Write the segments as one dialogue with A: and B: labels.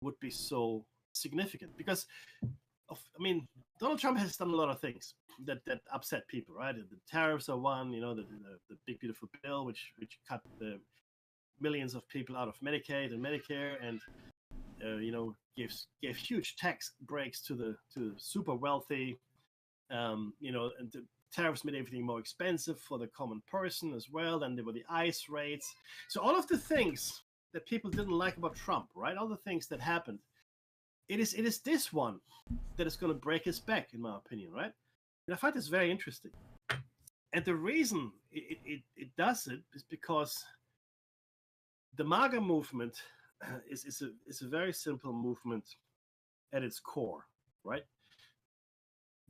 A: would be so significant because I mean, Donald Trump has done a lot of things that upset people, right? The tariffs are one, the big beautiful bill, which cut the millions of people out of Medicaid and Medicare, and gave huge tax breaks to the super wealthy. And the tariffs made everything more expensive for the common person as well. Then there were the ICE raids. So all of the things that people didn't like about Trump, right? All the things that happened. It is this one that is going to break his back, in my opinion, right? And I find this very interesting. And the reason it does it is because the MAGA movement is a very simple movement at its core, right?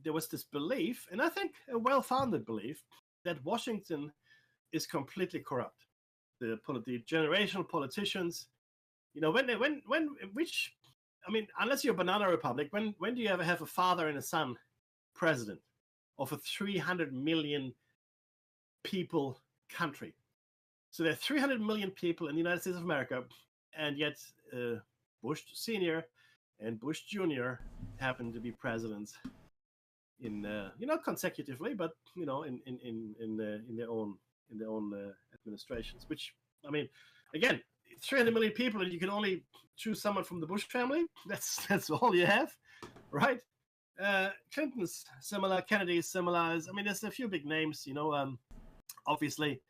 A: There was this belief, and I think a well-founded belief, that Washington is completely corrupt. The generational politicians, unless you're a banana republic, when do you ever have a father and a son president of a 300 million people country? So there are 300 million people in the United States of America, and yet Bush Senior and Bush Junior happen to be presidents in not consecutively, but in their own administrations. Which, I mean, again, 300 million people, and you can only choose someone from the Bush family. That's all you have, right? Clinton's similar, Kennedy's similar. I mean, there's a few big names, obviously.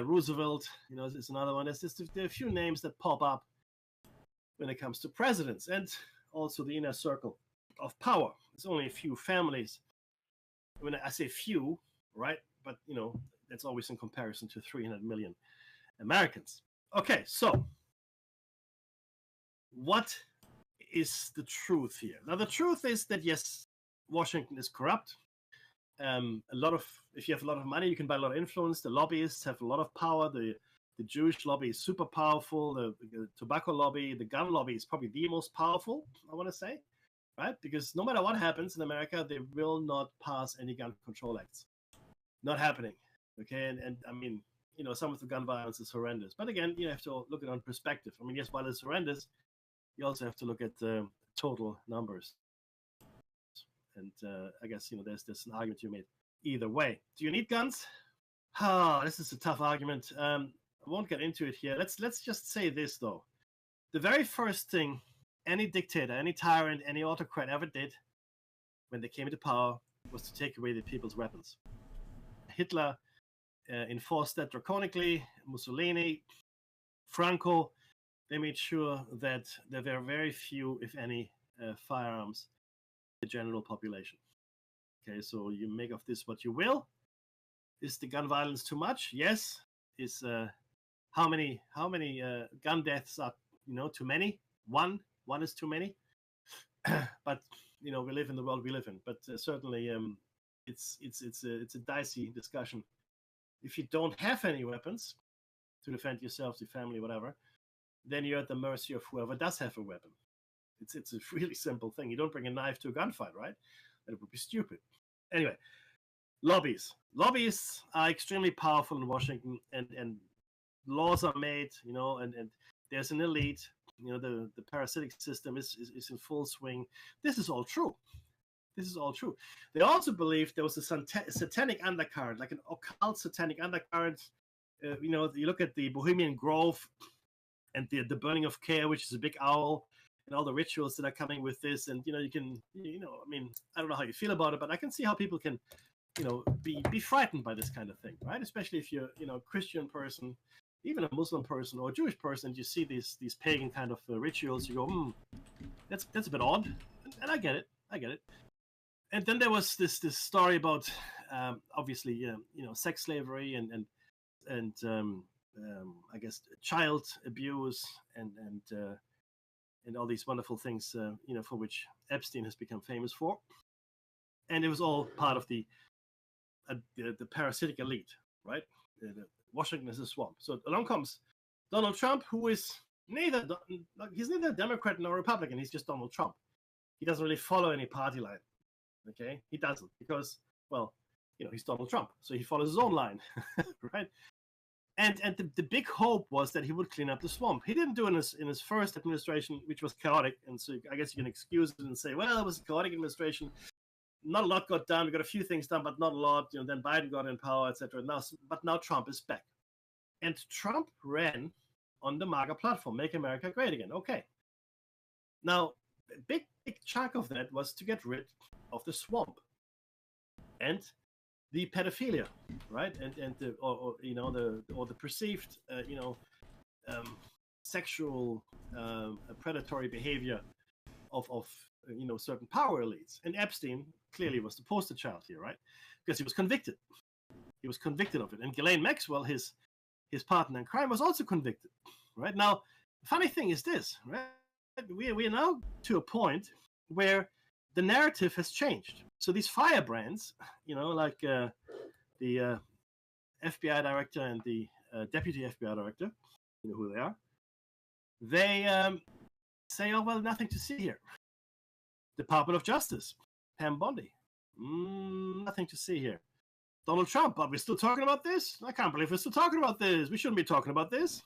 A: Roosevelt, is another one. There are a few names that pop up when it comes to presidents, and also the inner circle of power. There's only a few families. When I say few, right? But that's always in comparison to 300 million Americans. Okay, so what is the truth here? Now, the truth is that yes, Washington is corrupt. If you have a lot of money, you can buy a lot of influence. The lobbyists have a lot of power. The Jewish lobby is super powerful. The tobacco lobby, the gun lobby is probably the most powerful, I want to say, right? Because no matter what happens in America, they will not pass any gun control acts. Not happening. Okay, and I mean, some of the gun violence is horrendous. But again, you have to look at it on perspective. I mean, yes, while it's horrendous, you also have to look at the total numbers. And I guess, there's an argument you made either way. Do you need guns? This is a tough argument. I won't get into it here. Let's just say this, though. The very first thing any dictator, any tyrant, any autocrat ever did when they came into power was to take away the people's weapons. Hitler enforced that draconically. Mussolini, Franco, they made sure that there were very few, if any, firearms in the general population. Okay, so you make of this what you will. Is the gun violence too much? Yes. Is how many gun deaths are too many? One is too many. But we live in the world we live in. But certainly, it's a dicey discussion. If you don't have any weapons to defend yourself, your family, whatever, then you're at the mercy of whoever does have a weapon. It's a really simple thing. You don't bring a knife to a gunfight, right? That would be stupid. Anyway, lobbies. Lobbyists are extremely powerful in Washington, and laws are made, and there's an elite. The parasitic system is in full swing. This is all true. They also believe there was a satanic undercurrent, like an occult satanic undercurrent. You look at the Bohemian Grove and the burning of care, which is a big owl, and all the rituals that are coming with this. And, you can, I mean, I don't know how you feel about it, but I can see how people can, be frightened by this kind of thing, right? Especially if you're, a Christian person, even a Muslim person or a Jewish person, you see these pagan kind of rituals, you go, that's a bit odd. And I get it. And then there was this story about, obviously, sex slavery and I guess child abuse and all these wonderful things, for which Epstein has become famous for. And it was all part of the parasitic elite, right? Washington is a swamp. So along comes Donald Trump, who is neither a Democrat nor a Republican. He's just Donald Trump. He doesn't really follow any party line. Okay, he doesn't because, well, he's Donald Trump, so he follows his own line, right? And the big hope was that he would clean up the swamp. He didn't do it in his first administration, which was chaotic. And so I guess you can excuse it and say, well, it was a chaotic administration. Not a lot got done. We got a few things done, but not a lot. Then Biden got in power, etc. But now Trump is back. And Trump ran on the MAGA platform, Make America Great Again. Okay. Now, a big chunk of that was to get rid of the swamp and the pedophilia, right? And the perceived sexual predatory behavior of certain power elites. And Epstein clearly was the poster child here, right? Because he was convicted. He was convicted of it. And Ghislaine Maxwell, his partner in crime, was also convicted, right? Now, the funny thing is this, right? We are now to a point where the narrative has changed. So these firebrands, like the FBI director and the deputy FBI director, you know who they are, they say, oh, well, nothing to see here. Department of Justice, Pam Bondi, nothing to see here. Donald Trump, are we still talking about this? I can't believe we're still talking about this. We shouldn't be talking about this.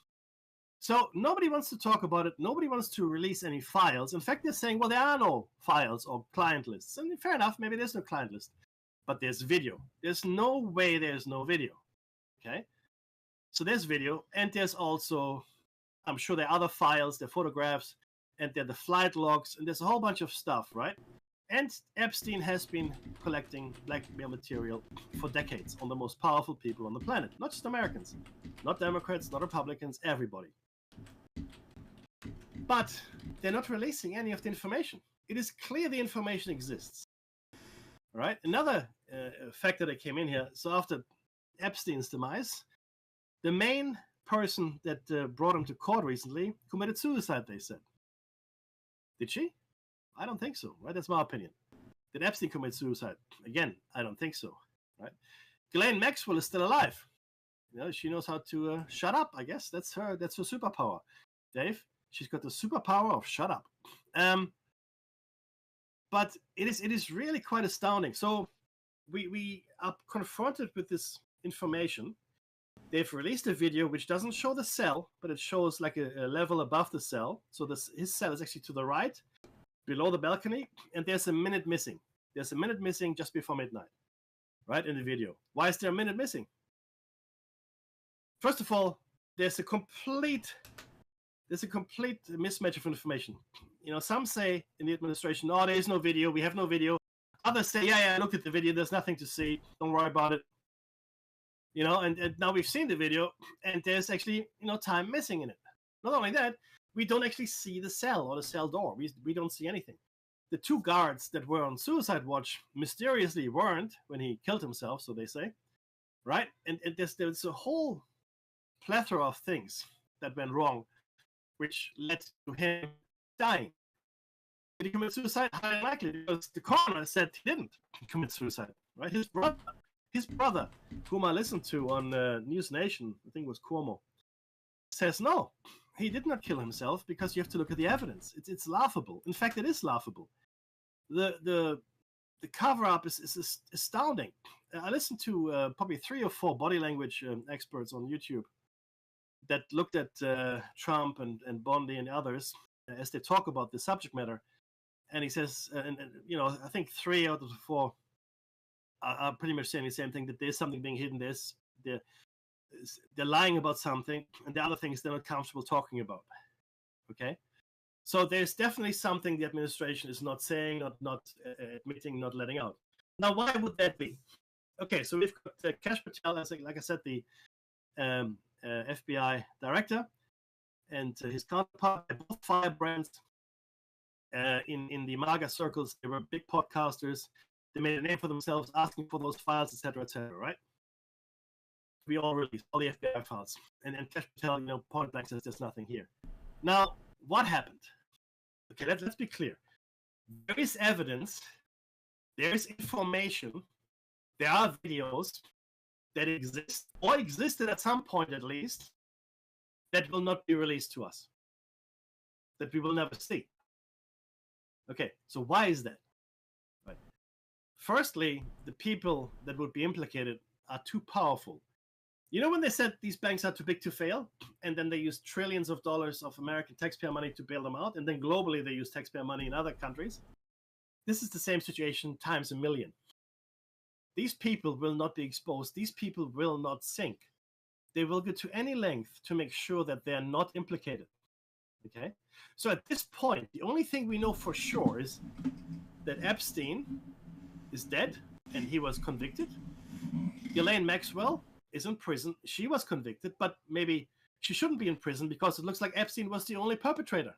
A: So nobody wants to talk about it. Nobody wants to release any files. In fact, they're saying, well, there are no files or client lists. And fair enough, maybe there's no client list. But there's video. There's no way there's no video. Okay? So there's video. And there's also, I'm sure there are other files, there are photographs, and there are the flight logs. And there's a whole bunch of stuff, right? And Epstein has been collecting blackmail material for decades on the most powerful people on the planet. Not just Americans. Not Democrats, not Republicans, everybody. But they're not releasing any of the information. It is clear the information exists. All right? Another factor that came in here, so after Epstein's demise, the main person that brought him to court recently committed suicide, they said. Did she? I don't think so, right? That's my opinion. Did Epstein commit suicide? Again, I don't think so, right? Ghislaine Maxwell is still alive. She knows how to shut up, I guess. That's her superpower. Dave, she's got the superpower of shut up. But it is really quite astounding. So we are confronted with this information. They've released a video which doesn't show the cell, but it shows like a level above the cell. So his cell is actually to the right, below the balcony, and there's a minute missing. There's a minute missing just before midnight, right, in the video. Why is there a minute missing? First of all, there's a complete mismatch of information. Some say in the administration, oh, there is no video, we have no video. Others say, yeah, I looked at the video, there's nothing to see, don't worry about it. And now we've seen the video, and there's actually, time missing in it. Not only that, we don't actually see the cell or the cell door. We don't see anything. The two guards that were on suicide watch mysteriously weren't when he killed himself, so they say, right? And there's a whole plethora of things that went wrong, which led to him dying. Did he commit suicide? Highly unlikely, because the coroner said he didn't commit suicide, right? His brother, whom I listened to on News Nation, I think it was Cuomo, says no, he did not kill himself because you have to look at the evidence. It's laughable. In fact, it is laughable. The cover-up is astounding. I listened to probably 3 or 4 body language experts on YouTube that looked at Trump and Bondi and others as they talk about the subject matter. And he says, I think 3 out of the 4 are pretty much saying the same thing, that there's something being hidden. They're lying about something, and the other things they're not comfortable talking about. Okay? So there's definitely something the administration is not saying, not admitting, not letting out. Now, why would that be? Okay, so we've got Kash Patel, like I said, the FBI director, and his counterpart, both firebrands in the MAGA circles. They were big podcasters. They made a name for themselves, asking for those files, etc., right? We all released all the FBI files, and Kash Patel, point blank says there's nothing here. Now, what happened? Okay, let's be clear. There is evidence. There is information. There are videos that exist, or existed at some point at least, that will not be released to us, that we will never see. Okay, so why is that? Right. Firstly, the people that would be implicated are too powerful. You know when they said these banks are too big to fail, and then they used trillions of dollars of American taxpayer money to bail them out, and then globally they use taxpayer money in other countries? This is the same situation times a million. These people will not be exposed. These people will not sink. They will go to any length to make sure that they're not implicated. Okay? So at this point, the only thing we know for sure is that Epstein is dead and he was convicted. Ghislaine Maxwell is in prison. She was convicted, but maybe she shouldn't be in prison because it looks like Epstein was the only perpetrator.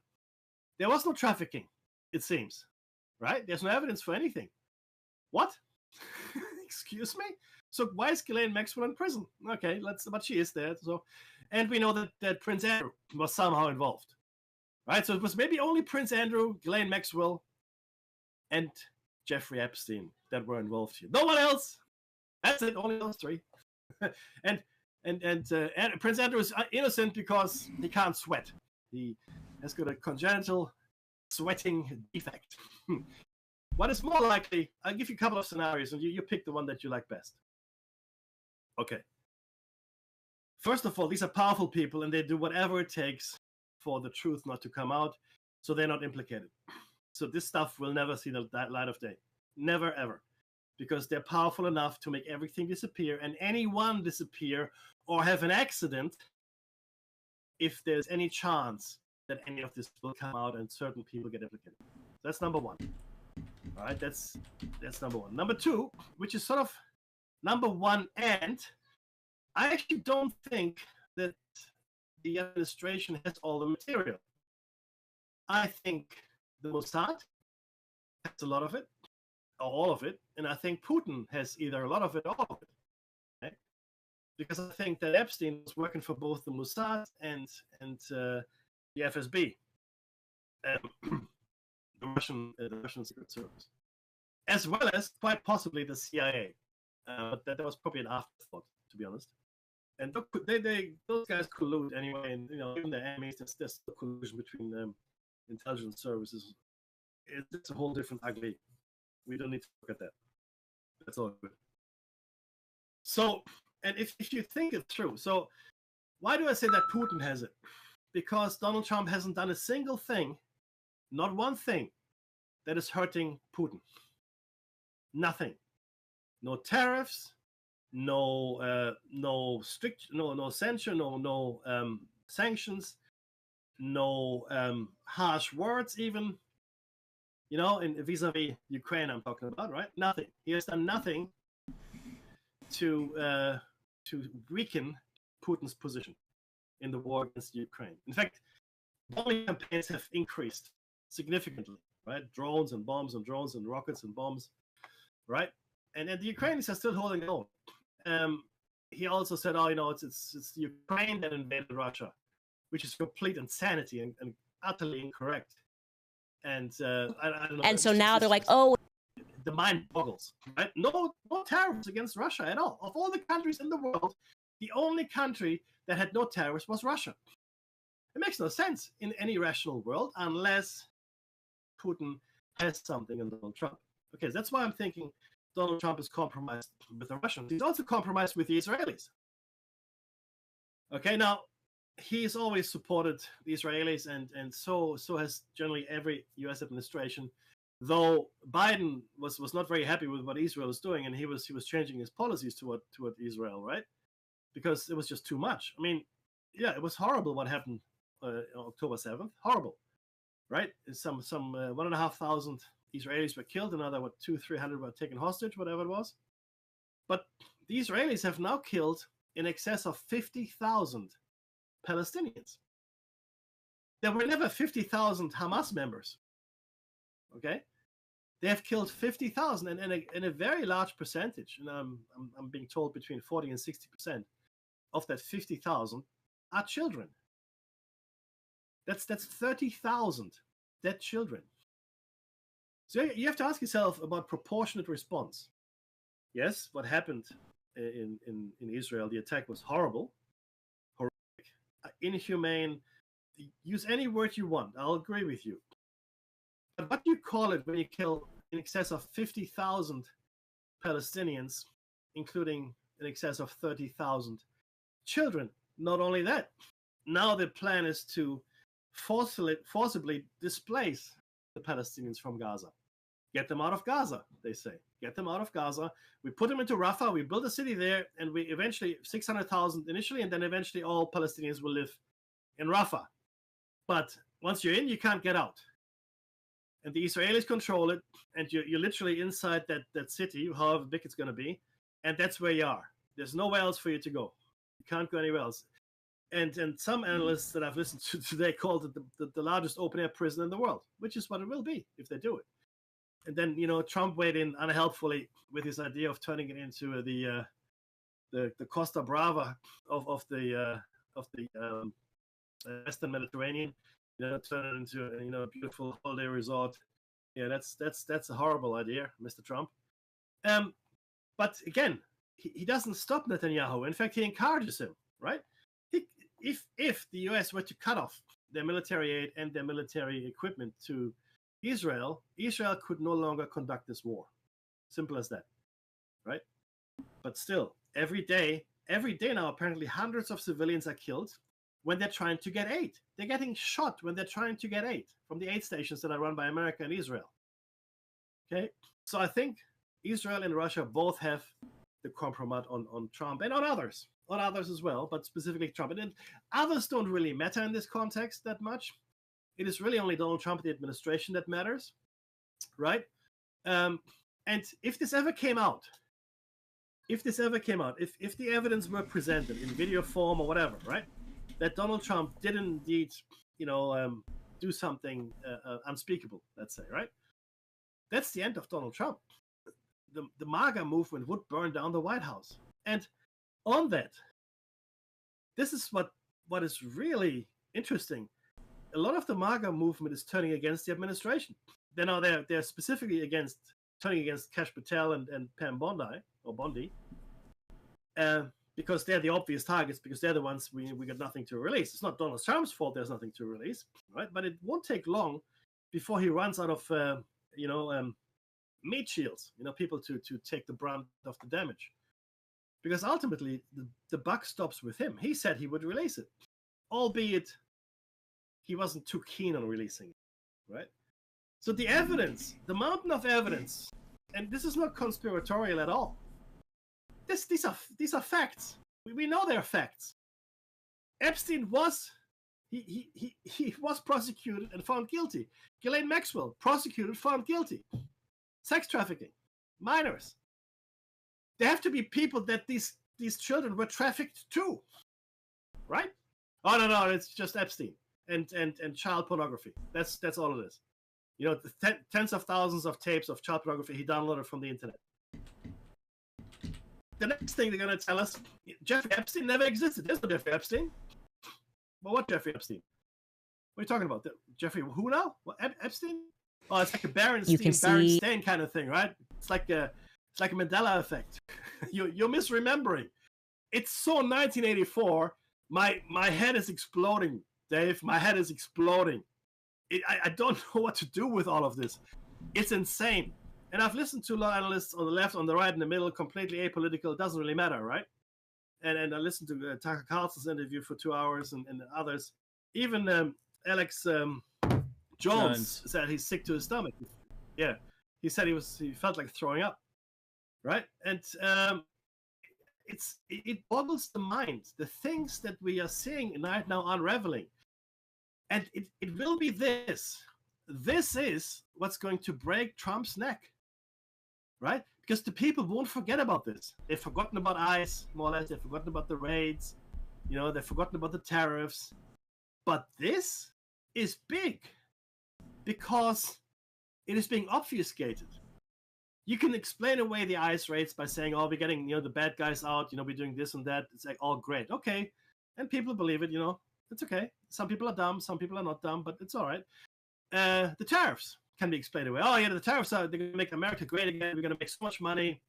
A: There was no trafficking, it seems, right? There's no evidence for anything. What? Excuse me? So why is Ghislaine Maxwell in prison? Okay, but she is there. So, and we know that Prince Andrew was somehow involved, right? So it was maybe only Prince Andrew, Ghislaine Maxwell, and Jeffrey Epstein that were involved here. No one else. That's it. Only those three. and Prince Andrew is innocent because he can't sweat. He has got a congenital sweating defect. What is more likely? I'll give you a couple of scenarios, and you pick the one that you like best. Okay. First of all, these are powerful people, and they do whatever it takes for the truth not to come out, so they're not implicated. So this stuff will never see the light of day. Never, ever. Because they're powerful enough to make everything disappear, and anyone disappear or have an accident if there's any chance that any of this will come out and certain people get implicated. That's number one. All right, that's number one. Number two, which is sort of number one, and I actually don't think that the administration has all the material. I think the Mossad has a lot of it, or all of it, and I think Putin has either a lot of it or all of it. Okay? Because I think that Epstein was working for both the Mossad and the FSB, the Russian Secret Service, as well as quite possibly the CIA. But that was probably an afterthought, to be honest. And those guys collude anyway, and given their enemies, there's still collusion between intelligence services. It's a whole different ugly. We don't need to look at that. That's all good. So, and if you think it through, so why do I say that Putin has it? Because Donald Trump hasn't done a single thing, not one thing, that is hurting Putin. Nothing. No tariffs, no censure, no sanctions, no harsh words even. In vis-a-vis Ukraine, I'm talking about, right? Nothing. He has done nothing to weaken Putin's position in the war against Ukraine. In fact, bombing campaigns have increased significantly, right? Drones and bombs and drones and rockets and bombs, right? And the Ukrainians are still holding on. He also said, it's Ukraine that invaded Russia, which is complete insanity and utterly incorrect. And I don't know.
B: And so now they're like, oh,
A: the mind boggles, right? No tariffs against Russia at all. Of all the countries in the world, the only country that had no tariffs was Russia. It makes no sense in any rational world unless Putin has something in Donald Trump. Okay, that's why I'm thinking Donald Trump is compromised with the Russians. He's also compromised with the Israelis. Okay, now he's always supported the Israelis, and so has generally every U.S. administration. Though Biden was not very happy with what Israel is doing, and he was changing his policies toward Israel, right? Because it was just too much. I mean, yeah, it was horrible what happened on October 7th. Horrible, right? Some 1,500 Israelis were killed, another 200-300 were taken hostage, whatever it was. But the Israelis have now killed in excess of 50,000 Palestinians. There were never 50,000 Hamas members. Okay, they have killed 50,000, and a very large percentage, and I'm being told between 40 and 60% of that 50,000 are children. That's 30,000 dead children. So you have to ask yourself about proportionate response. Yes, what happened in Israel, the attack was horrible, horrific, inhumane. Use any word you want. I'll agree with you. But what do you call it when you kill in excess of 50,000 Palestinians, including in excess of 30,000 children. Not only that, now the plan is to forcibly displace the Palestinians from Gaza. Get them out of Gaza, they say. Get them out of Gaza. We put them into Rafah. We build a city there, and we eventually 600,000 initially, and then eventually all Palestinians will live in Rafah. But once you're in, you can't get out. And the Israelis control it, and you're literally inside that city, however big it's going to be, and that's where you are. There's nowhere else for you to go. You can't go anywhere else. And some analysts that I've listened to today called it the largest open-air prison in the world, which is what it will be if they do it. And then, Trump weighed in unhelpfully with his idea of turning it into the Costa Brava of the Western Mediterranean. Turn it into a beautiful holiday resort. Yeah, that's a horrible idea, Mr. Trump. But again, he doesn't stop Netanyahu. In fact, he encourages him. Right? If the U.S. were to cut off their military aid and their military equipment to Israel could no longer conduct this war. Simple as that, right? But still, every day now, apparently hundreds of civilians are killed when they're trying to get aid. They're getting shot when they're trying to get aid from the aid stations that are run by America and Israel. Okay, so I think Israel and Russia both have the compromise on Trump and on others as well, but specifically Trump. And others don't really matter in this context that much. It is really only Donald Trump and the administration that matters, right? And if this ever came out, if the evidence were presented in video form or whatever, right, that Donald Trump did indeed, do something unspeakable, let's say, right? That's the end of Donald Trump. The MAGA movement would burn down the White House. And on that, this is what is really interesting. A lot of the MAGA movement is turning against the administration. They're specifically turning against Kash Patel and Pam Bondi, because they're the obvious targets, because they're the ones we got nothing to release. It's not Donald Trump's fault there's nothing to release, right? But it won't take long before he runs out of meat shields, people to take the brunt of the damage. Because ultimately, the buck stops with him. He said he would release it, albeit he wasn't too keen on releasing it, right? So the evidence, the mountain of evidence, and this is not conspiratorial at all. These are facts. We know they're facts. Epstein was he was prosecuted and found guilty. Ghislaine Maxwell, prosecuted, found guilty. Sex trafficking, minors. There have to be people that these children were trafficked to, right? Oh no, it's just Epstein and child pornography. That's all it is. The tens of thousands of tapes of child pornography he downloaded from the internet. The next thing they're going to tell us, Jeffrey Epstein never existed. There's no Jeffrey Epstein. Well, what Jeffrey Epstein? What are you talking about? Jeffrey who now? What, Epstein? Oh, it's like a Berenstain kind of thing, right? It's like a Mandela effect. You're misremembering. It's so 1984. My head is exploding, Dave. My head is exploding. I don't know what to do with all of this. It's insane. And I've listened to a lot of analysts on the left, on the right, in the middle, completely apolitical. It doesn't really matter, right? And I listened to Tucker Carlson's interview for 2 hours and others. Even Alex Jones said he's sick to his stomach. Yeah, he said he felt like throwing up, right? And it boggles the mind, the things that we are seeing right now unraveling. And it will be this. This is what's going to break Trump's neck, right? Because the people won't forget about this. They've forgotten about ICE, more or less. They've forgotten about the raids. They've forgotten about the tariffs. But this is big because it is being obfuscated. You can explain away the ICE raids by saying, oh, we're getting the bad guys out. We're doing this and that. It's like, oh, great. Okay. And people believe it, It's okay. Some people are dumb. Some people are not dumb, but it's all right. The tariffs can be explained away. Oh, yeah, the tariffs they're going to make America great again. We're going to make so much money.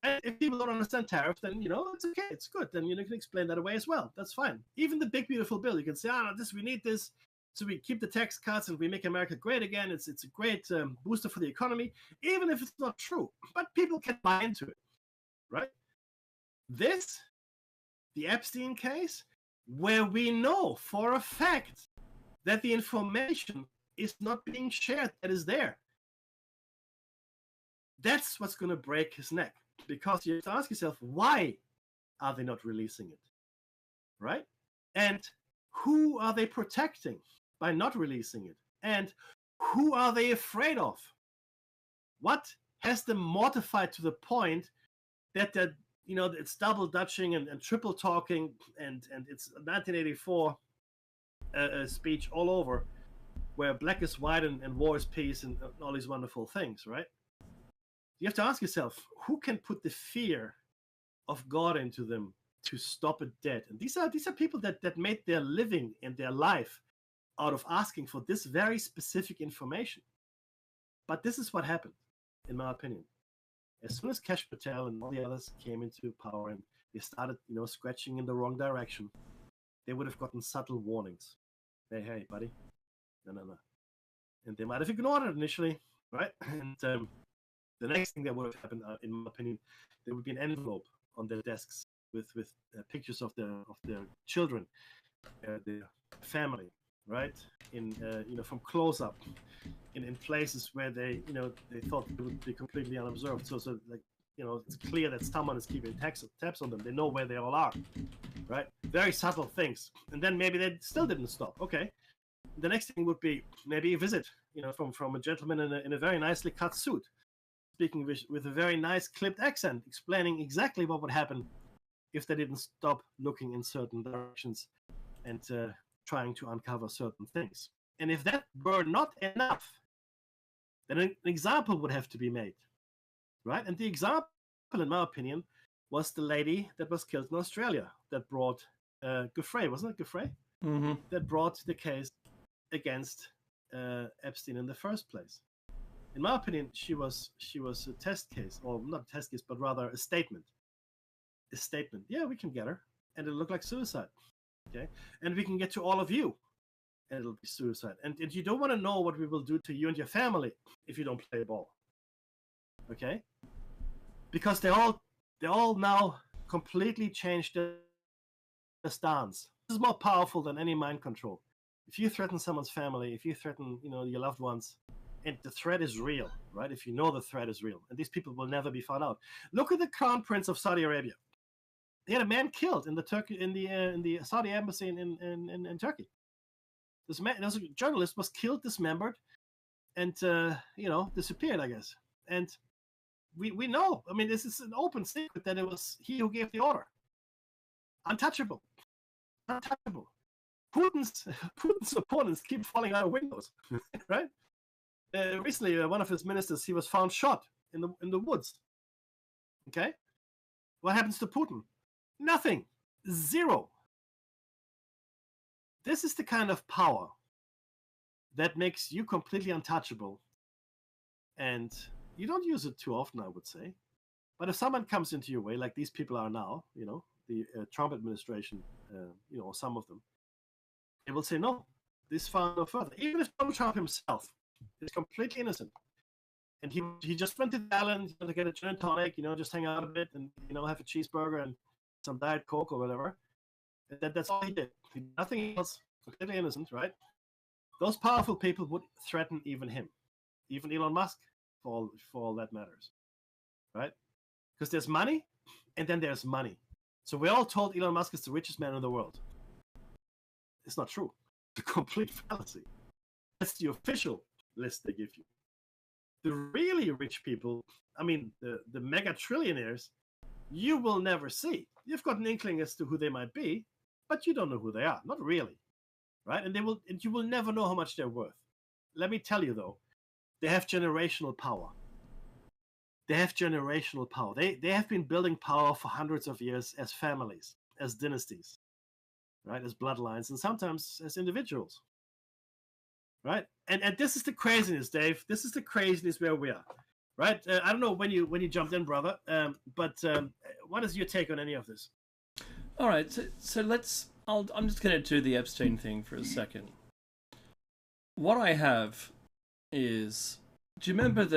A: And if people don't understand tariffs, then, it's okay. It's good. Then you can explain that away as well. That's fine. Even the big, beautiful bill, you can say, we need this. So we keep the tax cuts and we make America great again. It's a great booster for the economy, even if it's not true. But people can buy into it, right? This the Epstein case, where we know for a fact that the information is not being shared that is there. That's what's going to break his neck, because you have to ask yourself, why are they not releasing it? Right? And who are they protecting by not releasing it? And who are they afraid of? What has them mortified to the point that it's double dutching and triple talking and it's 1984 speech all over, where black is white and war is peace and all these wonderful things, right? You have to ask yourself, who can put the fear of God into them to stop it dead? And these are people that made their living and their life out of asking for this very specific information. But this is what happened, in my opinion. As soon as Kesh Patel and all the others came into power and they started, scratching in the wrong direction, they would have gotten subtle warnings. Hey, buddy, no. And they might have ignored it initially, right? And the next thing that would have happened, in my opinion, there would be an envelope on their desks with pictures of their children, their family, right? In from close up, in places where they thought they would be completely unobserved. So like it's clear that someone is keeping tabs on them. They know where they all are, right? Very subtle things. And then maybe they still didn't stop. Okay, the next thing would be maybe a visit, from a gentleman in a very nicely cut suit, speaking with a very nice clipped accent, explaining exactly what would happen if they didn't stop looking in certain directions and trying to uncover certain things. And if that were not enough, then an example would have to be made, right? And the example, in my opinion, was the lady that was killed in Australia that brought Giuffre, wasn't it Giuffre?
B: Mm-hmm.
A: That brought the case against Epstein in the first place. In my opinion, she was a test case, or not a test case, but rather a statement. A statement. Yeah, we can get her, and it'll look like suicide. Okay, and we can get to all of you, and it'll be suicide. And you don't want to know what we will do to you and your family if you don't play ball. Okay, because they all now completely changed their stance. This is more powerful than any mind control. If you threaten someone's family, if you threaten your loved ones, and the threat is real, right? If you know the threat is real, and these people will never be found out. Look at the Crown Prince of Saudi Arabia. He had a man killed in the Saudi embassy in Turkey. This a journalist, was killed, dismembered, and disappeared, I guess. And we know. I mean, this is an open secret that it was he who gave the order. Untouchable. Putin's opponents keep falling out of windows, right? Recently, one of his ministers, he was found shot in the woods. Okay, what happens to Putin? Nothing. Zero. This is the kind of power that makes you completely untouchable, and you don't use it too often, I would say. But if someone comes into your way, like these people are now, the Trump administration, or some of them, they will say no. This far no further. Even if Donald Trump himself is completely innocent, and he just went to the island to get a gin and tonic, just hang out a bit and have a cheeseburger and some Diet Coke or whatever. That's all he did. Nothing else. Completely innocent, right? Those powerful people would threaten even him, even Elon Musk, for all that matters, right? Because there's money, and then there's money. So we're all told Elon Musk is the richest man in the world. It's not true. It's a complete fallacy. That's the official list they give you. The really rich people, I mean, the mega trillionaires, you will never see. You've got an inkling as to who they might be, but you don't know who they are. Not really, right? And you will never know how much they're worth. Let me tell you though, they have generational power. They have generational power. They have been building power for hundreds of years as families, as dynasties, right? As bloodlines, and sometimes as individuals, right? And this is the craziness, Dave. This is the craziness where we are, right? I don't know when you jumped in, brother, but what is your take on any of this?
B: All right, so let's. I'm just going to do the Epstein thing for a second. What I have is, do you remember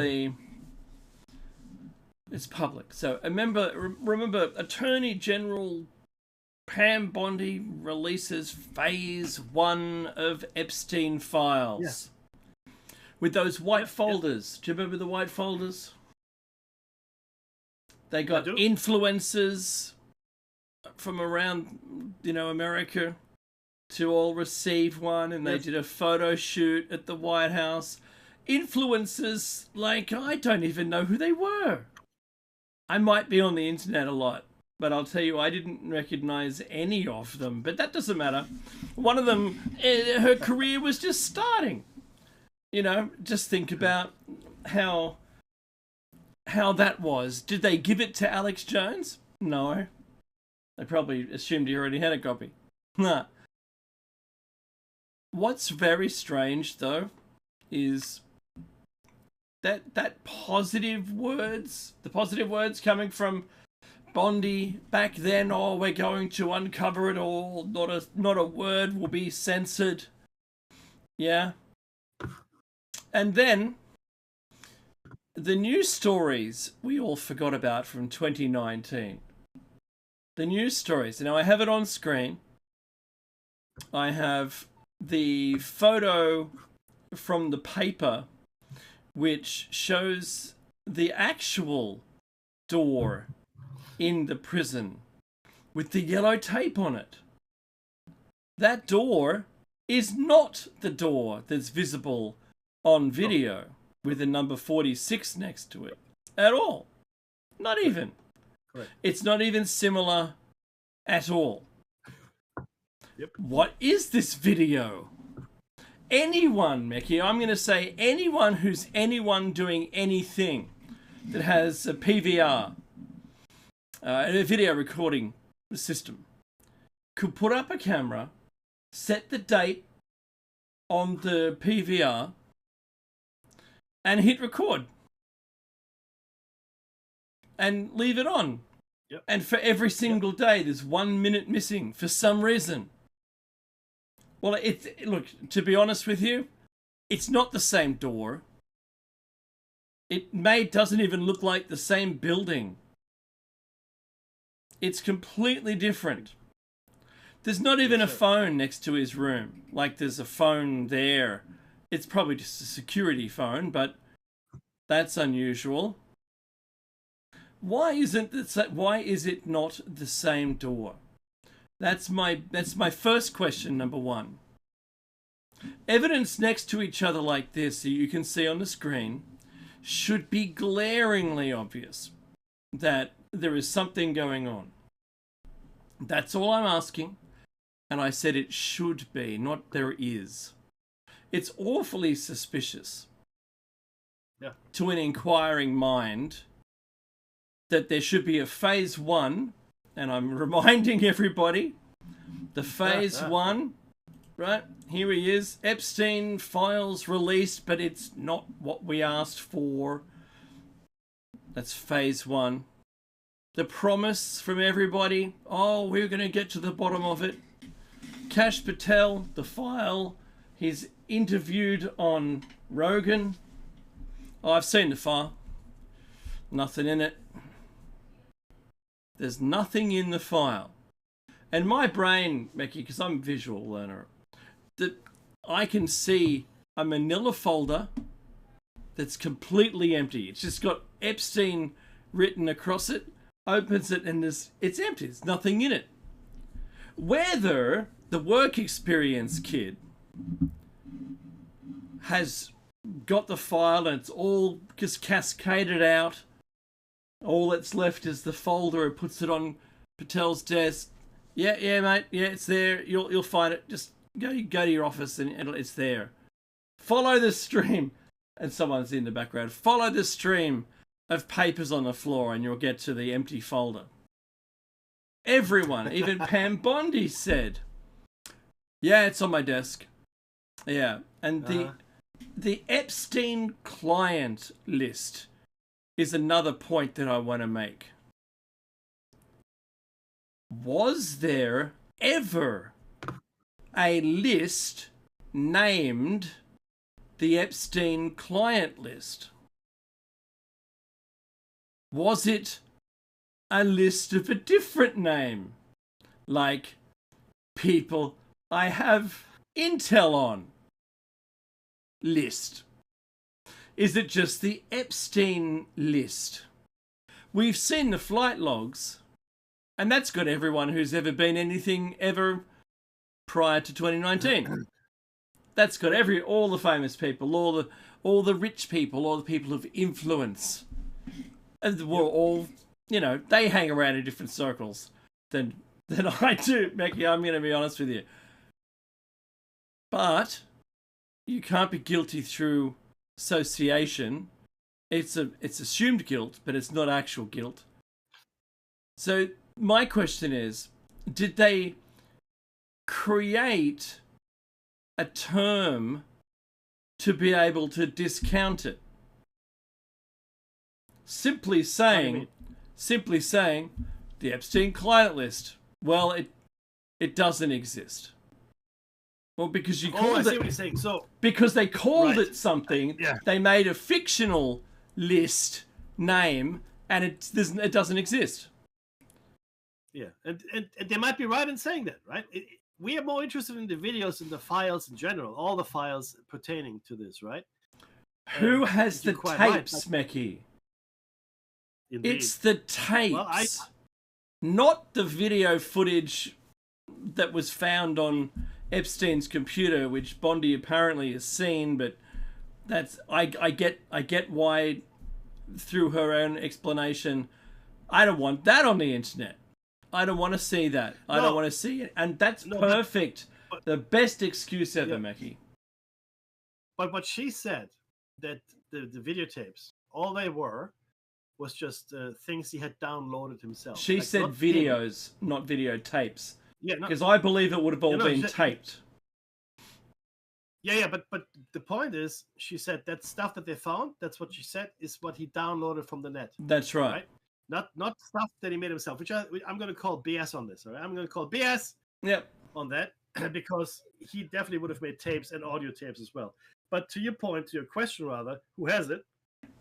B: it's public. So remember Attorney General Pam Bondi releases phase 1 of Epstein files. With those white folders. Do you remember the white folders? They got influencers from around, America to all receive one, and they did a photo shoot at the White House. Influencers, like, I don't even know who they were. I might be on the internet a lot, but I'll tell you, I didn't recognize any of them. But that doesn't matter. One of them, her career was just starting. Just think about how that was. Did they give it to Alex Jones? No. They probably assumed he already had a copy. Nah. What's very strange, though, is that positive words, the positive words coming from Bondi back then, we're going to uncover it all, not a word will be censored. Yeah. And then the news stories we all forgot about from 2019. The news stories. Now, I have it on screen. I have the photo from the paper which shows the actual door in the prison with the yellow tape on it. That door is not the door that's visible on video with the number 46 next to it at all. Not even.
A: Correct.
B: It's not even similar at all.
A: Yep.
B: What is this video? Anyone, Mickey, I'm going to say anyone who's anyone doing anything that has a PVR, a video recording system, could put up a camera, set the date on the PVR, and hit record. And leave it on.
A: Yep.
B: And for every single day, there's 1 minute missing for some reason. Well, look, to be honest with you, it's not the same door. It doesn't even look like the same building. It's completely different. There's not even a phone next to his room. Like there's a phone there. It's probably just a security phone, but that's unusual. Why is it not the same door? That's my first question, number one. Evidence next to each other like this that you can see on the screen should be glaringly obvious that there is something going on. That's all I'm asking. And I said it should be, not there is. It's awfully suspicious to an inquiring mind that there should be a phase 1, and I'm reminding everybody, the phase 1, right, here he is, Epstein files released, but it's not what we asked for. That's phase 1. The promise from everybody, we're going to get to the bottom of it. Kash Patel, the file, he's interviewed on Rogan. I've seen the file. Nothing in it. There's nothing in the file. And my brain, Becky, because I'm a visual learner, that I can see a manila folder that's completely empty. It's just got Epstein written across it, opens it, and it's empty. There's nothing in it. Whether the work experience kid has got the file and it's all just cascaded out, all that's left is the folder, it puts it on Patel's desk. Yeah, mate, yeah, it's there. You'll find it. Just go to your office and it's there. Follow the stream, and someone's in the background. Follow the stream of papers on the floor, and you'll get to the empty folder. Everyone, even Pam Bondi said, "Yeah, it's on my desk." Yeah, and the Epstein client list is another point that I want to make. Was there ever a list named the Epstein client list? Was it a list of a different name? like people I have intel on list? Is it just the Epstein list? We've seen the flight logs, and that's got everyone who's ever been anything ever prior to 2019. That's got all the famous people, all the rich people, all the people of influence. And we're all, they hang around in different circles than I do, Becky. I'm going to be honest with you. But you can't be guilty through association. It's assumed guilt, but it's not actual guilt. So my question is, did they create a term to be able to discount it? Simply saying the Epstein client list. Well, it doesn't exist. Well, because you called
A: I see
B: it.
A: What you're saying. So
B: because they called
A: right.
B: it something.
A: Yeah.
B: They made a fictional list name, and it doesn't exist.
A: Yeah, and they might be right in saying that, right? We are more interested in the videos and the files in general, all the files pertaining to this, right?
B: Who has the tapes, right. Mecky?
A: Indeed.
B: It's the tapes, not the video footage that was found on Epstein's computer, which Bondi apparently has seen. But that's I get why, through her own explanation, I don't want that on the internet. I don't want to see that. I don't want to see it, and that's perfect. But the best excuse ever, Mecky.
A: But what she said, that the videotapes, all they were was just things he had downloaded himself.
B: She said videos, not videotapes.
A: Yeah,
B: because I believe it would have all been taped.
A: Yeah, but the point is, she said that stuff that they found, that's what she said, is what he downloaded from the net.
B: That's right.
A: Not stuff that he made himself, which I'm going to call BS on this. All right, I'm going to call BS.
B: Yep.
A: On that, because he definitely would have made tapes and audio tapes as well. But to your point, to your question rather, who has it?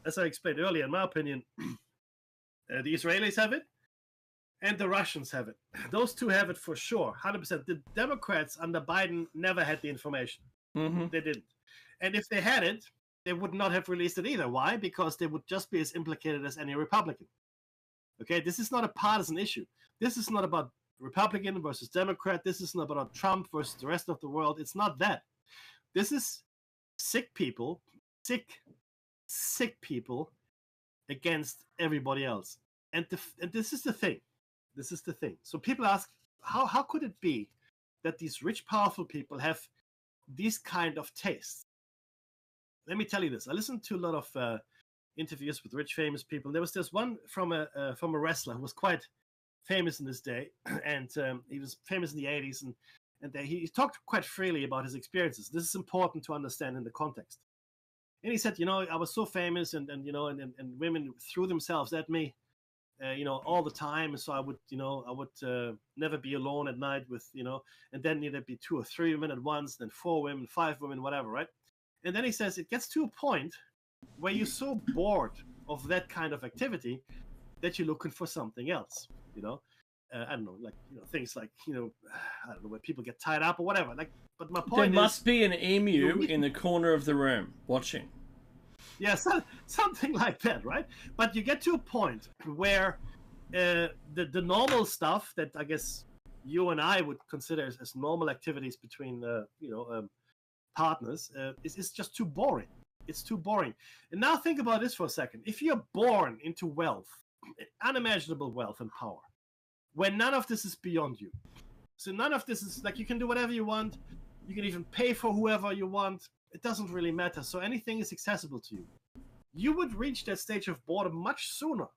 A: As I explained earlier, in my opinion, the Israelis have it and the Russians have it. Those two have it for sure, 100%. The Democrats under Biden never had the information.
B: Mm-hmm.
A: They didn't. And if they had it, they would not have released it either. Why? Because they would just be as implicated as any Republican. Okay, this is not a partisan issue. This is not about Republican versus Democrat. This is not about Trump versus the rest of the world. It's not that. This is sick people against everybody else. And this is the thing. This is the thing. So people ask, how could it be that these rich, powerful people have these kind of tastes? Let me tell you this. I listened to a lot of interviews with rich, famous people. There was this one from a wrestler who was quite famous in this day, and he was famous in the 80s, and he talked quite freely about his experiences. This is important to understand in the context. And he said, I was so famous, and women threw themselves at me, all the time. So I would never be alone at night with, and then there'd be 2 or 3 women at once, then 4 women, 5 women, whatever, right? And then he says it gets to a point where you're so bored of that kind of activity that you're looking for something else. I don't know, things like, I don't know, where people get tied up or whatever. But my point
B: there must be an emu in the corner of the room watching.
A: Yeah, something like that, right? But you get to a point where the normal stuff that I guess you and I would consider as normal activities between, partners is just too boring. It's too boring. And now think about this for a second. If you're born into wealth, unimaginable wealth and power, when none of this is beyond you. So none of this is you can do whatever you want. You can even pay for whoever you want. It doesn't really matter. So anything is accessible to you. You would reach that stage of boredom much sooner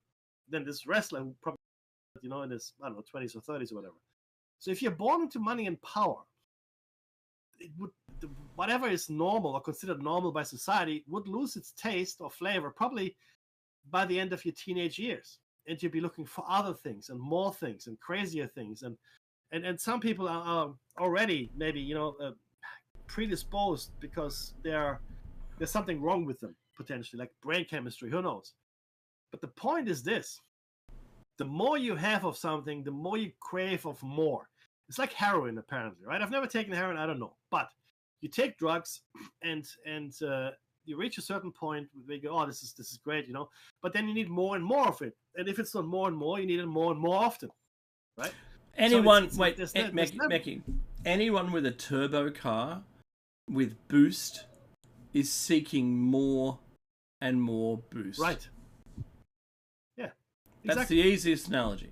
A: than this wrestler who probably, in his, 20s or 30s or whatever. So if you're born into money and power, it would, whatever is normal or considered normal by society would lose its taste or flavor probably by the end of your teenage years. And you'll be looking for other things and more things and crazier things. And some people are already maybe, predisposed because there's something wrong with them, potentially, like brain chemistry, who knows? But the point is this. The more you have of something, the more you crave of more. It's like heroin, apparently, right? I've never taken heroin, I don't know. But you take drugs, and you reach a certain point where you go, oh, this is great, you know. But then you need more and more of it, and if it's not more and more, you need it more and more often, right?
B: Anyone,
A: So
B: wait, Mackie, anyone with a turbo car with boost is seeking more and more boost.
A: Right. Yeah.
B: That's the easiest analogy.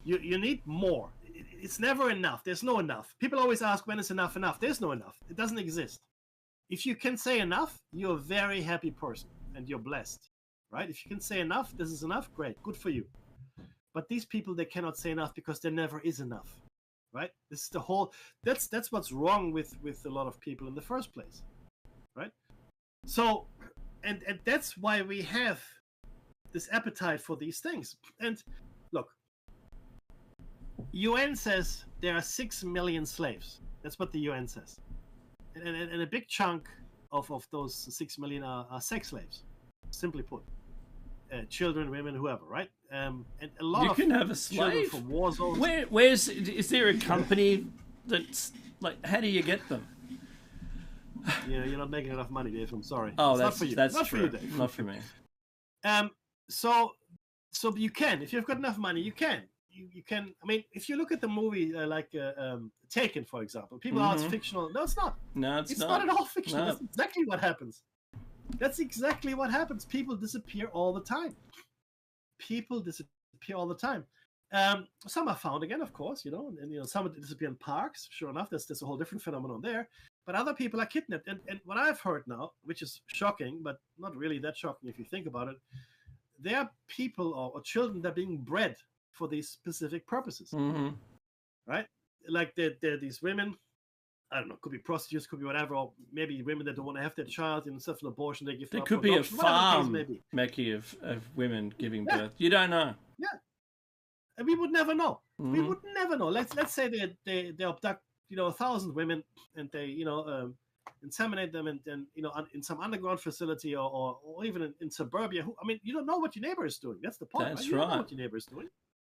A: You need more. It's never enough. There's no enough. People always ask, when is enough enough? There's no enough. It doesn't exist. If you can say enough, you're a very happy person and you're blessed, right? If you can say enough, this is enough, great, good for you. But these people, they cannot say enough because there never is enough, right? This is the whole. That's what's wrong with a lot of people in the first place, right? So, and that's why we have this appetite for these things. And look, UN says there are 6 million slaves. That's what the UN says, and a big chunk of those 6 million are sex slaves, simply put. Children, women, whoever, right? And a lot
B: you can have a slave
A: from war zones.
B: Is there a company that's like? How do you get them?
A: Yeah, you're not making enough money, Dave. I'm sorry.
B: Oh,
A: it's
B: that's
A: not for you.
B: That's
A: not
B: true.
A: for you, Dave.
B: Not for me.
A: So you can, if you've got enough money, you can. You can. I mean, if you look at the movie Taken, for example, people are it's fictional. No, it's not.
B: No, it's not.
A: It's not at all fictional.
B: No.
A: That's exactly what happens. That's exactly what happens. People disappear all the time. People disappear all the time. Some are found again, of course, you know, and you know, some disappear in parks. Sure enough, there's a whole different phenomenon there. But other people are kidnapped. And what I've heard now, which is shocking, but not really that shocking if you think about it, there are people or children that are being bred for these specific purposes, right? Like there are these women. I don't know, could be prostitutes, could be whatever, or maybe women that don't want to have their child, instead of an abortion, they give
B: There
A: up
B: could
A: for
B: be a
A: adoption, whatever the case
B: farm,
A: may be.
B: Mackie, of women giving birth. You don't know.
A: Yeah, and we would never know. We would never know. Let's say they abduct 1,000 women and they inseminate them and you know in some underground facility or even in suburbia. I mean, you don't know what your neighbor is doing. That's the point.
B: That's
A: right? You don't know
B: right.
A: what your neighbor is doing.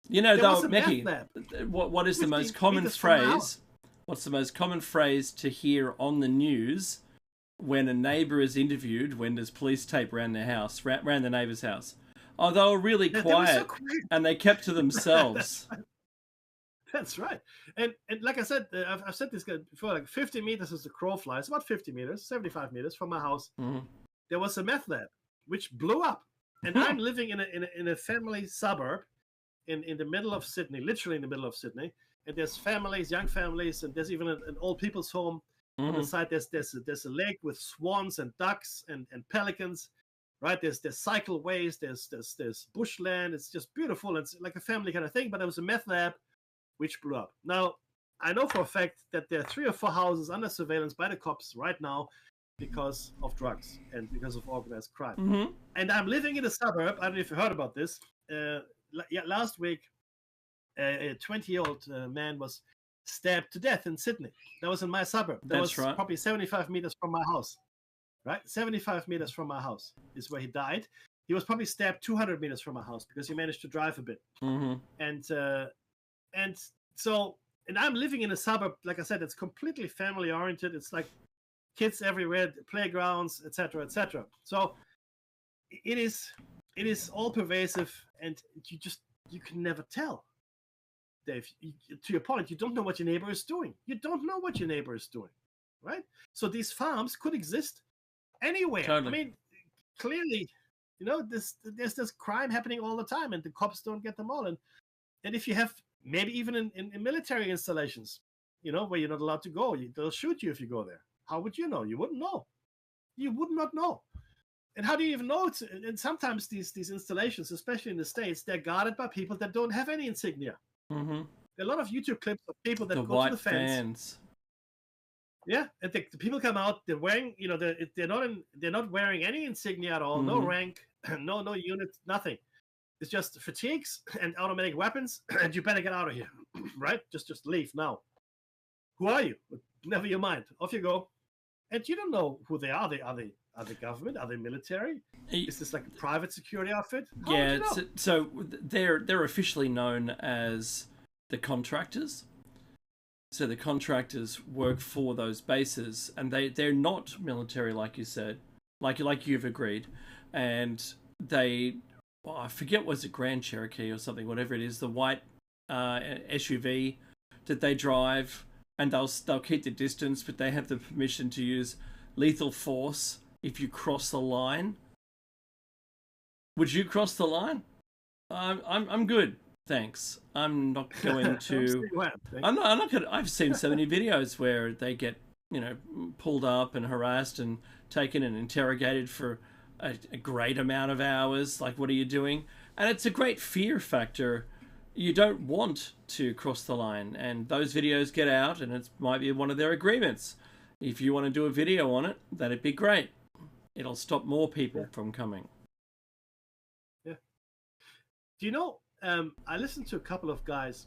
B: You know,
A: There was
B: though,
A: a meth
B: Mackie,
A: lab
B: what is the most
A: 15
B: common
A: meters from my
B: phrase?
A: house.
B: What's the most common phrase to hear on the news when a neighbour is interviewed when there's police tape around their house, around the neighbour's house? Oh, they were really quiet and they kept to themselves.
A: That's right. And like I said, I've said this before, like 50 meters as the crow flies, about 50 meters, 75 meters from my house. There was a meth lab which blew up. And I'm living in a family suburb in the middle of Sydney, literally in the middle of Sydney. And there's families, young families, and there's even an old people's home on the side. There's a lake with swans and ducks and pelicans, right? There's cycleways, there's bushland. It's just beautiful. It's like a family kind of thing. But there was a meth lab which blew up. Now, I know for a fact that there are 3 or 4 houses under surveillance by the cops right now because of drugs and because of organized crime. And I'm living in a suburb. I don't know if you heard about this. Last week, a 20-year-old man was stabbed to death in Sydney. That was in my suburb. That was
B: right.
A: Probably 75 meters from my house. Right? 75 meters from my house is where he died. He was probably stabbed 200 meters from my house because he managed to drive a bit. And I'm living in a suburb, like I said, it's completely family oriented. It's like kids everywhere, playgrounds, etc., etc. So it is all pervasive, and you can never tell. Dave, to your point, you don't know what your neighbor is doing. You don't know what your neighbor is doing, right? So these farms could exist anywhere.
B: Totally.
A: I mean, clearly, there's this crime happening all the time, and the cops don't get them all. And if you have maybe even in military installations, where you're not allowed to go, they'll shoot you if you go there. How would you know? You wouldn't know. You would not know. And how do you even know? And sometimes these installations, especially in the States, they're guarded by people that don't have any insignia. There are a lot of YouTube clips of people that go to the fence. Yeah, and the people come out. They're wearing, they're not wearing any insignia at all. No rank, no unit, nothing. It's just fatigues and automatic weapons, and you better get out of here, right? Just leave now. Who are you? Never your mind. Off you go. And you don't know who they are. Are they government? Are they military? Is this like a private security outfit?
B: So they're officially known as the contractors. So the contractors work for those bases, and they're not military, like you said, like you've agreed, and they, well, I forget, was it Grand Cherokee or something, whatever it is, the white SUV that they drive, and they'll keep the distance, but they have the permission to use lethal force if you cross the line. Would you cross the line? I'm good, thanks. I'm not going to. I'm not going. I've seen so many videos where they get, pulled up and harassed and taken and interrogated for a great amount of hours. Like, what are you doing? And it's a great fear factor. You don't want to cross the line, and those videos get out, and it might be one of their agreements. If you want to do a video on it, that'd be great. It'll stop more people from coming.
A: Yeah. Do you know, I listened to a couple of guys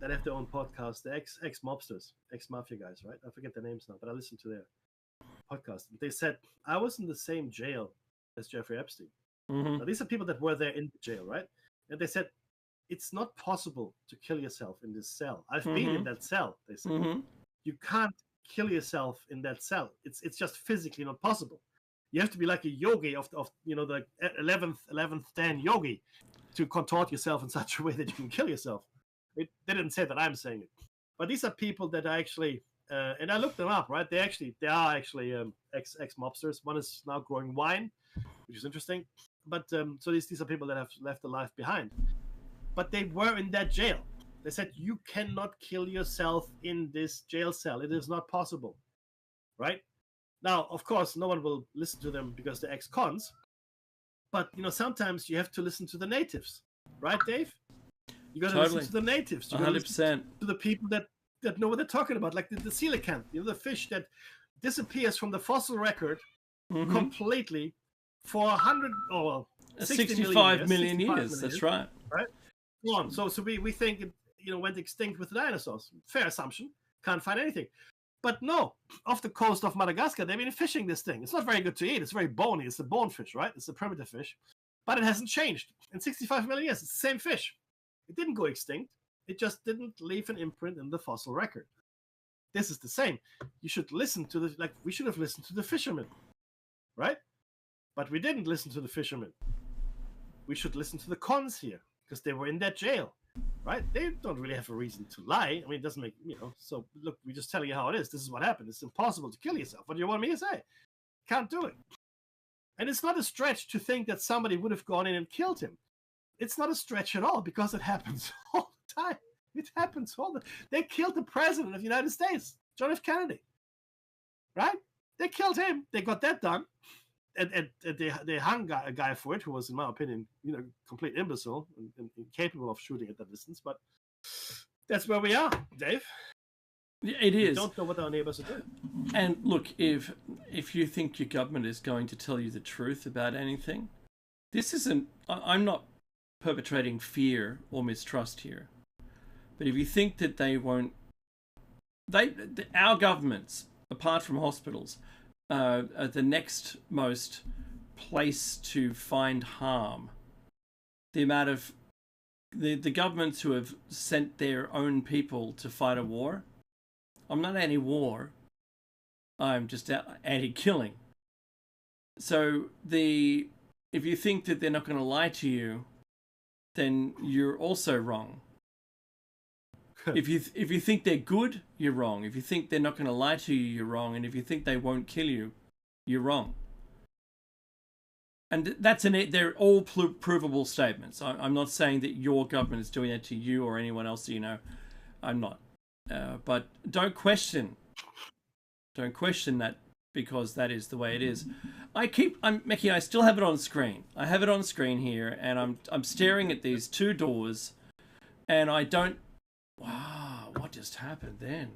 A: that have their own podcast, the ex-mobsters, ex-mafia guys, right? I forget their names now, but I listened to their podcast. They said, I was in the same jail as Jeffrey Epstein.
B: Mm-hmm.
A: Now, these are people that were there in the jail, right? And they said, it's not possible to kill yourself in this cell. I've been in that cell, they said. You can't kill yourself in that cell. It's just physically not possible. You have to be like a yogi of the 11th Dan yogi to contort yourself in such a way that you can kill yourself. They didn't say that, I'm saying it. But these are people that are actually, and I looked them up, right? They are actually ex-mobsters. One is now growing wine, which is interesting. But so these are people that have left the life behind. But they were in that jail. They said, you cannot kill yourself in this jail cell. It is not possible, right? Now, of course, no one will listen to them because they're ex-cons. But, sometimes you have to listen to the natives. Right, Dave? You got to listen to the natives. You
B: 100%.
A: To the people that know what they're talking about, like the coelacanth, the fish that disappears from the fossil record completely for
B: 65 million years. That's right.
A: Right? On. So we think it went extinct with the dinosaurs. Fair assumption. Can't find anything. But no, off the coast of Madagascar, they've been fishing this thing. It's not very good to eat. It's very bony. It's a bonefish, right? It's a primitive fish. But it hasn't changed. In 65 million years, it's the same fish. It didn't go extinct. It just didn't leave an imprint in the fossil record. This is the same. You should listen to we should have listened to the fishermen, right? But we didn't listen to the fishermen. We should listen to the cons here, because they were in that jail, right? They don't really have a reason to lie. I mean, it doesn't make, so look, we're just telling you how it is. This is what happened. It's impossible to kill yourself. What do you want me to say? Can't do it. And it's not a stretch to think that somebody would have gone in and killed him. It's not a stretch at all, because it happens all the time. It happens all the time. They killed the president of the United States, John F. Kennedy, right? They killed him. They got that done. And they hung a guy for it who was, in my opinion, complete imbecile and incapable of shooting at that distance. But that's where we are, Dave.
B: It is.
A: We don't know what our neighbors are doing.
B: And look, if you think your government is going to tell you the truth about anything, this isn't. I'm not perpetrating fear or mistrust here. But if you think that they won't, our governments, apart from hospitals, are the next most place to find harm. The amount of the governments who have sent their own people to fight a war. I'm not anti-war. I'm just anti-killing. So if you think that they're not going to lie to you, then you're also wrong. If you think they're good, you're wrong. If you think they're not going to lie to you, you're wrong. And if you think they won't kill you, you're wrong. And they're all provable statements. I'm not saying that your government is doing that to you or anyone else that you know. I'm not. But don't question that, because that is the way it is. Mickey, I still have it on screen. I have it on screen here, and I'm staring at these two doors, and I don't. Wow, what just happened then?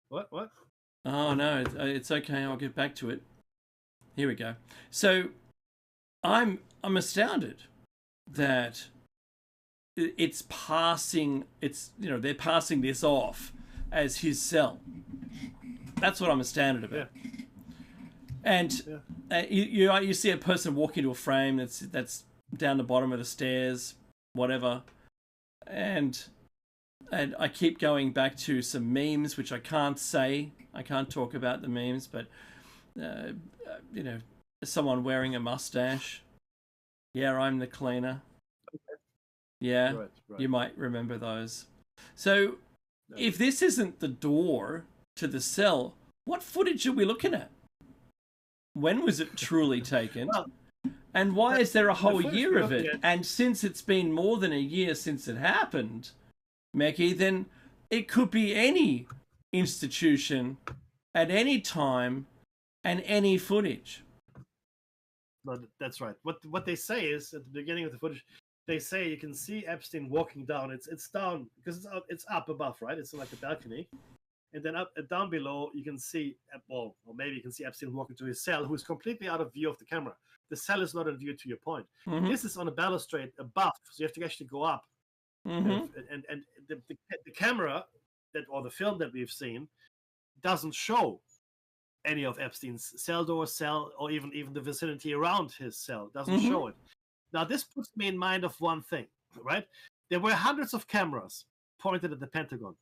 A: What?
B: Oh no, it's okay. I'll get back to it. Here we go. So, I'm astounded that it's passing. They're passing this off as his cell. That's what I'm astounded about. Yeah. And you see a person walk into a frame that's down the bottom of the stairs, whatever, and and I keep going back to some memes, which I can't say. I can't talk about the memes, but you know, someone wearing a mustache. Yeah, I'm the cleaner. Yeah,
A: Right.
B: you might remember those. So, if this isn't the door to the cell, what footage are we looking at? When was it truly taken?
A: Well,
B: and why is there a whole year of it?
A: At...
B: And since it's been more than a year since it happened, Meki, then it could be any institution at any time and any footage.
A: No, that's right. What they say is at the beginning of the footage, they say you can see Epstein walking down. It's down because it's up above, right? It's like a balcony, and then down below you can see, well, or maybe you can see Epstein walking to his cell, who is completely out of view of the camera. The cell is not in view, to your point.
B: Mm-hmm.
A: This is on a balustrade above, so you have to actually go up.
B: Mm-hmm.
A: And the camera or the film that we've seen doesn't show any of Epstein's cell door, or even the vicinity around his cell. Doesn't
B: Mm-hmm.
A: show it. Now, this puts me in mind of one thing, right? There were hundreds of cameras pointed at the Pentagon,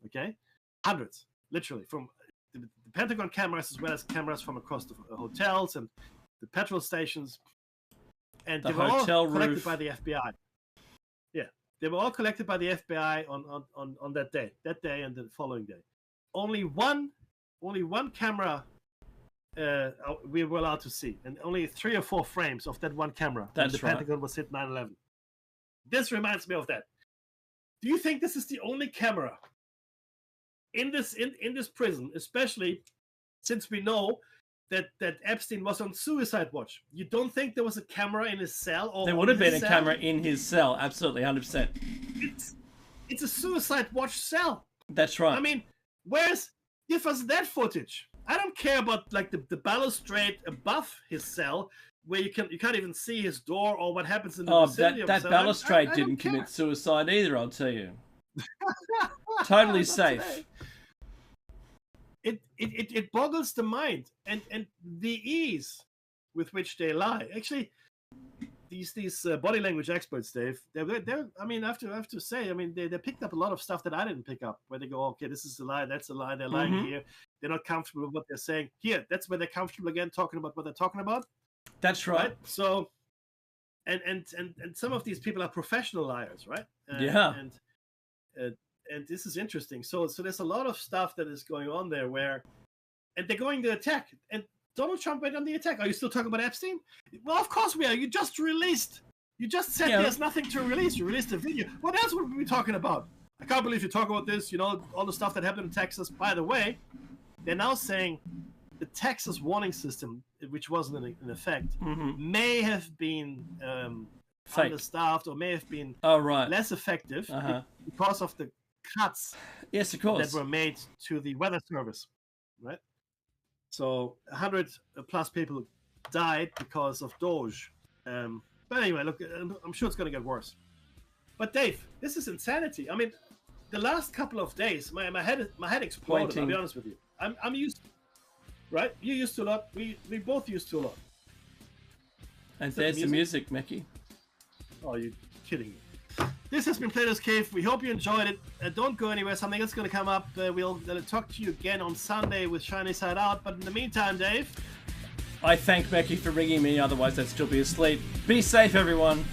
A: okay? Hundreds, literally, from the Pentagon cameras as well as cameras from across the hotels and the petrol stations. And they were all collected by the FBI. Yeah, they were all collected by the FBI on that day and the following day. Only one camera we were allowed to see, and only 3 or 4 frames of that one camera.
B: That's
A: the Pentagon was hit 9/11. This reminds me of that. Do you think this is the only camera in this prison, especially since we know that Epstein was on suicide watch? You don't think there was a camera in his cell? Or
B: there would have been a camera in his cell, absolutely, 100%.
A: It's a suicide watch cell.
B: That's right.
A: I mean, give us that footage. I don't care about like the balustrade above his cell, where you can't even see his door or what happens in the vicinity of
B: that
A: cell.
B: balustrade didn't commit suicide either, I'll tell you. Totally safe.
A: It boggles the mind, and the ease with which they lie. Actually, these body language experts, Dave, they're I mean, I have to say, I mean, they picked up a lot of stuff that I didn't pick up. Where they go, okay, this is a lie, that's a lie. They're lying here. They're not comfortable with what they're saying here. That's where they're comfortable again, talking about what they're talking about.
B: That's right.
A: So, and some of these people are professional liars, right?
B: Yeah.
A: And this is interesting. So there's a lot of stuff that is going on there and they're going to attack. And Donald Trump went on the attack. Are you still talking about Epstein? Well, of course we are. You just said there's nothing to release. You released a video. What else would we be talking about? I can't believe you talk about this. You know, all the stuff that happened in Texas. By the way, they're now saying the Texas warning system, which wasn't in effect, may have been understaffed or may have been less effective because of the cuts
B: yes, of course,
A: that were made to the weather service, right? So 100 plus people died because of Doge. But anyway, look, I'm sure it's going to get worse. But Dave, this is insanity. I mean, the last couple of days, my head exploded. I'll be honest with you. I'm used, right? You're used to a lot. We both used to a lot.
B: And there's the music, Mickey.
A: Oh, you're kidding me. This has been Platos Cave. We hope you enjoyed it. Don't go anywhere. Something else is going to come up. We'll talk to you again on Sunday with Shiny Side Out. But in the meantime, Dave,
B: I thank Becky for ringing me. Otherwise, I'd still be asleep. Be safe, everyone.